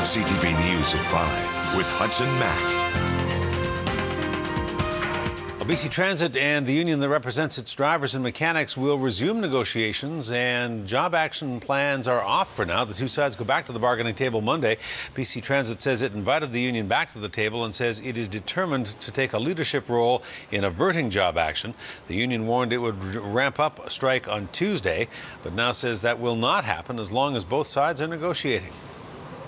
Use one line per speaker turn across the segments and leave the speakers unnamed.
CTV News at 5 with Hudson Mack.
BC Transit and the union that represents its drivers and mechanics will resume negotiations, and job action plans are off for now. The two sides go back to the bargaining table Monday. BC Transit says it invited the union back to the table and says it is determined to take a leadership role in averting job action. The union warned it would ramp up a strike on Tuesday, but now says that will not happen as long as both sides are negotiating.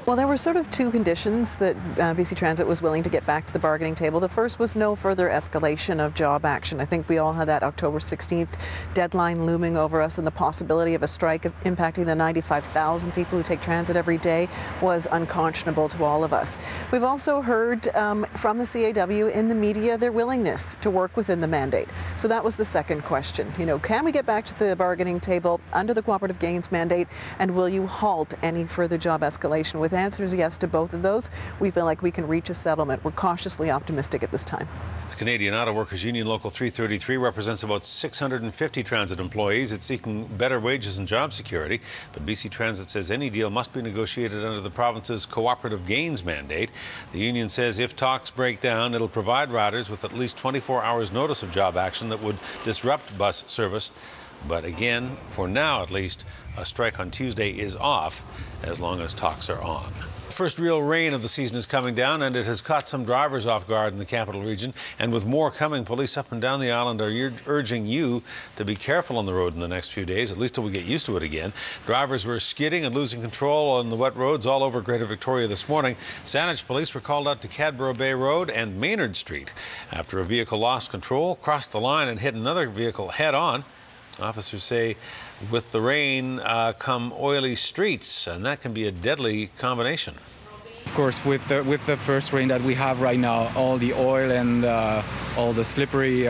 Well, there were sort of two conditions that BC Transit was willing to get back to the bargaining table. The first was no further escalation of job action. I think we all had that October 16th deadline looming over us, and the possibility of a strike impacting the 95,000 people who take transit every day was unconscionable to all of us. We've also heard from the CAW in the media their willingness to work within the mandate. So that was the second question. You know, can we get back to the bargaining table under the cooperative gains mandate, and will you halt any further job escalation? With answers yes to both of those, we feel like we can reach a settlement. We're cautiously optimistic at this time.
The Canadian Auto Workers Union Local 333 represents about 650 transit employees. It's seeking better wages and job security, but BC Transit says any deal must be negotiated under the province's cooperative gains mandate. The union says if talks break down, it'll provide riders with at least 24 hours notice of job action that would disrupt bus service. But again, for now at least, a strike on Tuesday is off as long as talks are on. The first real rain of the season is coming down, and it has caught some drivers off guard in the capital region. And with more coming, police up and down the island are urging you to be careful on the road in the next few days, at least till we get used to it again. Drivers were skidding and losing control on the wet roads all over Greater Victoria this morning. Saanich police were called out to Cadborough Bay Road and Manor Street after a vehicle lost control, crossed the line and hit another vehicle head-on. Officers say with the rain come oily streets, and that can be a deadly combination.
Of course, with the first rain that we have right now, all the oil and all the slippery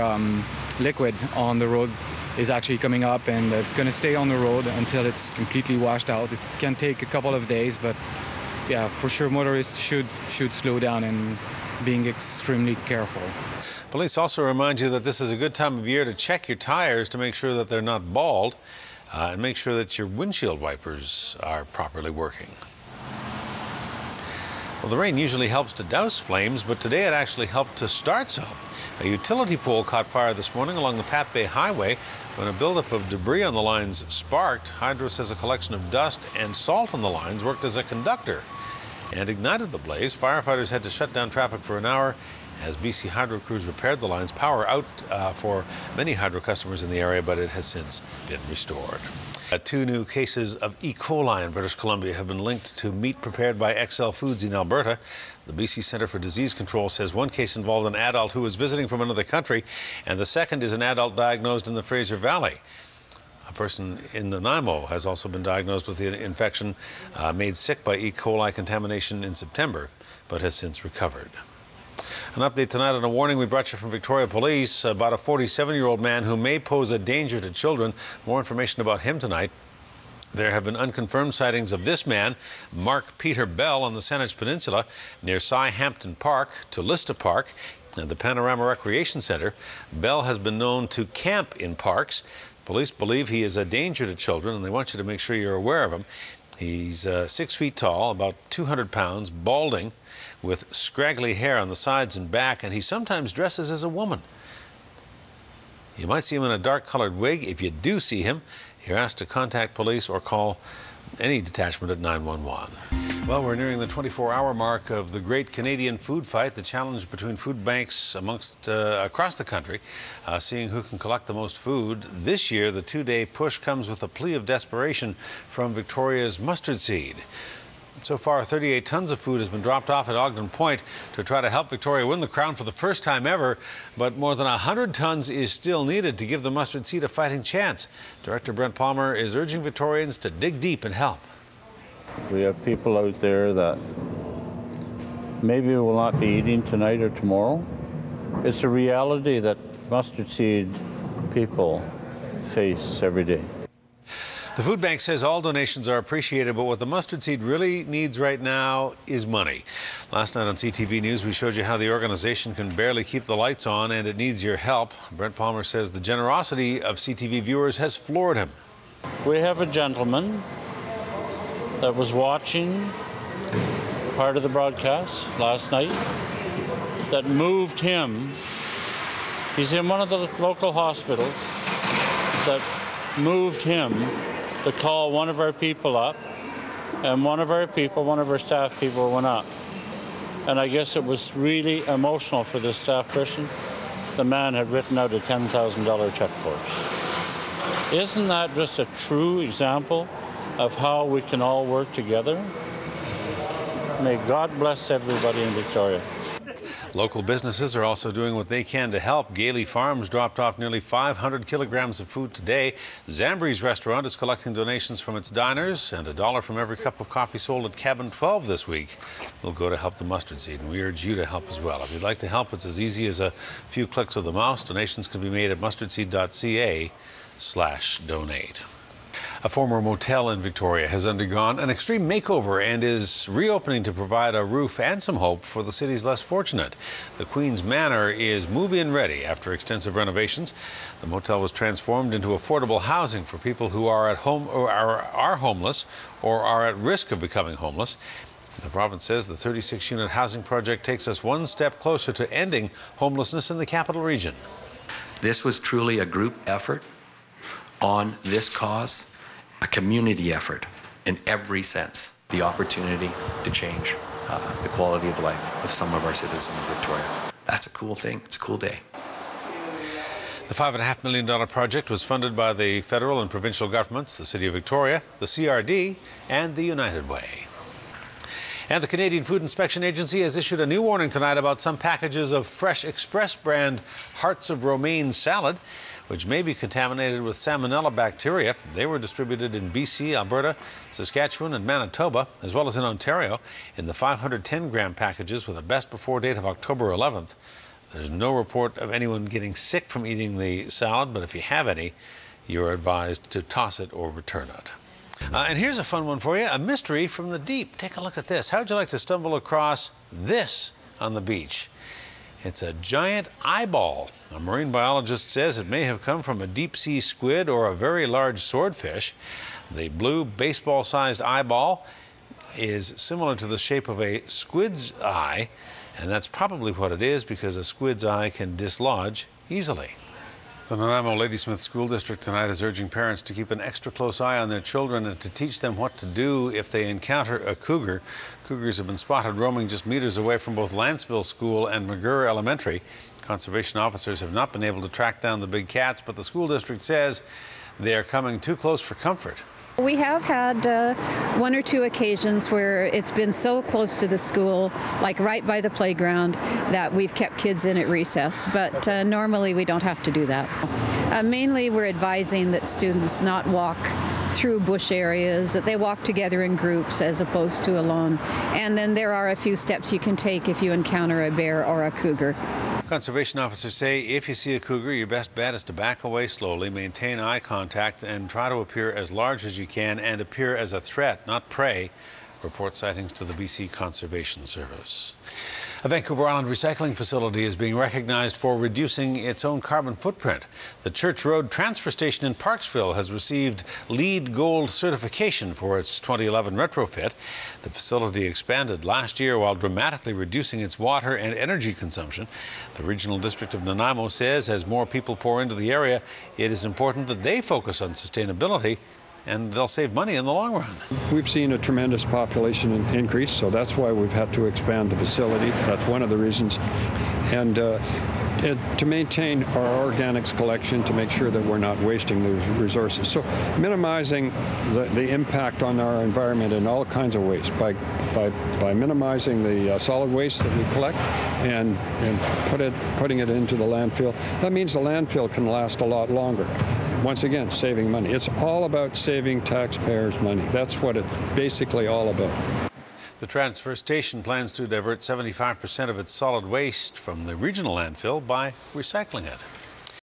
liquid on the road is actually coming up, and it's going to stay on the road until it's completely washed out. It can take a couple of days, but yeah, for sure motorists should slow down and being extremely careful.
Police also remind you that this is a good time of year to check your tires to make sure that they're not bald, and make sure that your windshield wipers are properly working. Well, the rain usually helps to douse flames, but today it actually helped to start some. A utility pole caught fire this morning along the Pat Bay Highway when a buildup of debris on the lines sparked. Hydro says a collection of dust and salt on the lines worked as a conductor and ignited the blaze. Firefighters had to shut down traffic for an hour as BC Hydro crews repaired the lines. Power out for many Hydro customers in the area, but it has since been restored. Two new cases of E. coli in British Columbia have been linked to meat prepared by XL Foods in Alberta. The BC Centre for Disease Control says one case involved an adult who was visiting from another country, and the second is an adult diagnosed in the Fraser Valley. A person in Nanaimo has also been diagnosed with the infection made sick by E. coli contamination in September, but has since recovered. An update tonight on a warning we brought you from Victoria Police about a 47-year-old man who may pose a danger to children. More information about him tonight. There have been unconfirmed sightings of this man, Mark Peter Bell, on the Saanich Peninsula near Hampton Park, Tulista Park, and the Panorama Recreation Centre. Bell has been known to camp in parks. Police believe he is a danger to children, and they want you to make sure you're aware of him. He's 6 feet tall, about 200 pounds, balding, with scraggly hair on the sides and back, and he sometimes dresses as a woman. You might see him in a dark-colored wig. If you do see him, you're asked to contact police or call any detachment at 911. Well, we're nearing the 24-hour mark of the great Canadian food fight, the challenge between food banks across the country, seeing who can collect the most food. This year, the two-day push comes with a plea of desperation from Victoria's mustard seed. So far, 38 tons of food has been dropped off at Ogden Point to try to help Victoria win the crown for the first time ever, but more than 100 tons is still needed to give the mustard seed a fighting chance. Director Brent Palmer is urging Victorians to dig deep and help.
We have people out there that maybe will not be eating tonight or tomorrow. It's a reality that mustard seed people face every day.
The food bank says all donations are appreciated, but what the mustard seed really needs right now is money. Last night on CTV News, we showed you how the organization can barely keep the lights on, and it needs your help. Brent Palmer says the generosity of CTV viewers has floored him.
We have a gentleman that was watching part of the broadcast last night that moved him. He's in one of the local hospitals, that moved him to call one of our people up, and one of our staff people went up. And I guess it was really emotional for this staff person. The man had written out a $10,000 check for us. Isn't that just a true example of how we can all work together? May God bless everybody in Victoria.
Local businesses are also doing what they can to help. Gailey Farms dropped off nearly 500 kilograms of food today. Zambry's restaurant is collecting donations from its diners, and $1 from every cup of coffee sold at Cabin 12 this week will go to help the mustard seed, and we urge you to help as well. If you'd like to help, it's as easy as a few clicks of the mouse. Donations can be made at mustardseed.ca/donate. A former motel in Victoria has undergone an extreme makeover and is reopening to provide a roof and some hope for the city's less fortunate. The Queen's Manor is move-in ready after extensive renovations. The motel was transformed into affordable housing for people who are at home or are homeless or are at risk of becoming homeless. The province says the 36-unit housing project takes us one step closer to ending homelessness in the capital region.
This was truly a group effort on this cause, a community effort in every sense, the opportunity to change the quality of life of some of our citizens in Victoria. That's a cool thing. It's a cool day.
The $5.5 million project was funded by the federal and provincial governments, the City of Victoria, the CRD, and the United Way. And the Canadian Food Inspection Agency has issued a new warning tonight about some packages of Fresh Express brand Hearts of Romaine salad, which may be contaminated with salmonella bacteria. They were distributed in BC, Alberta, Saskatchewan, and Manitoba, as well as in Ontario, in the 510-gram packages with a best before date of October 11th. There's no report of anyone getting sick from eating the salad, but if you have any, you're advised to toss it or return it. And here's a fun one for you, a mystery from the deep. Take a look at this. How'd you like to stumble across this on the beach? It's a giant eyeball. A marine biologist says it may have come from a deep-sea squid or a very large swordfish. The blue baseball-sized eyeball is similar to the shape of a squid's eye, and that's probably what it is because a squid's eye can dislodge easily. The Nanaimo Ladysmith School District tonight is urging parents to keep an extra close eye on their children and to teach them what to do if they encounter a cougar. Cougars have been spotted roaming just meters away from both Lanceville School and McGurr Elementary. Conservation officers have not been able to track down the big cats, but the school district says they are coming too close for comfort.
We have had one or two occasions where it's been so close to the school, like right by the playground, that we've kept kids in at recess, but normally we don't have to do that. Mainly we're advising that students not walk through bush areas, that they walk together in groups as opposed to alone. And then there are a few steps you can take if you encounter a bear or a cougar.
Conservation officers say if you see a cougar, your best bet is to back away slowly, maintain eye contact, and try to appear as large as you can and appear as a threat, not prey. Report sightings to the BC Conservation Service. A Vancouver Island recycling facility is being recognized for reducing its own carbon footprint. The Church Road Transfer Station in Parksville has received LEED Gold certification for its 2011 retrofit. The facility expanded last year while dramatically reducing its water and energy consumption. The Regional District of Nanaimo says as more people pour into the area, it is important that they focus on sustainability, and they'll save money in the long run.
We've seen a tremendous population increase, so that's why we've had to expand the facility. That's one of the reasons. And to maintain our organics collection, to make sure that we're not wasting those resources. So minimizing the impact on our environment in all kinds of ways by minimizing the solid waste that we collect and putting it into the landfill. That means the landfill can last a lot longer. Once again, saving money. It's all about saving taxpayers' money. That's what it's basically all about.
The transfer station plans to divert 75% of its solid waste from the regional landfill by recycling it.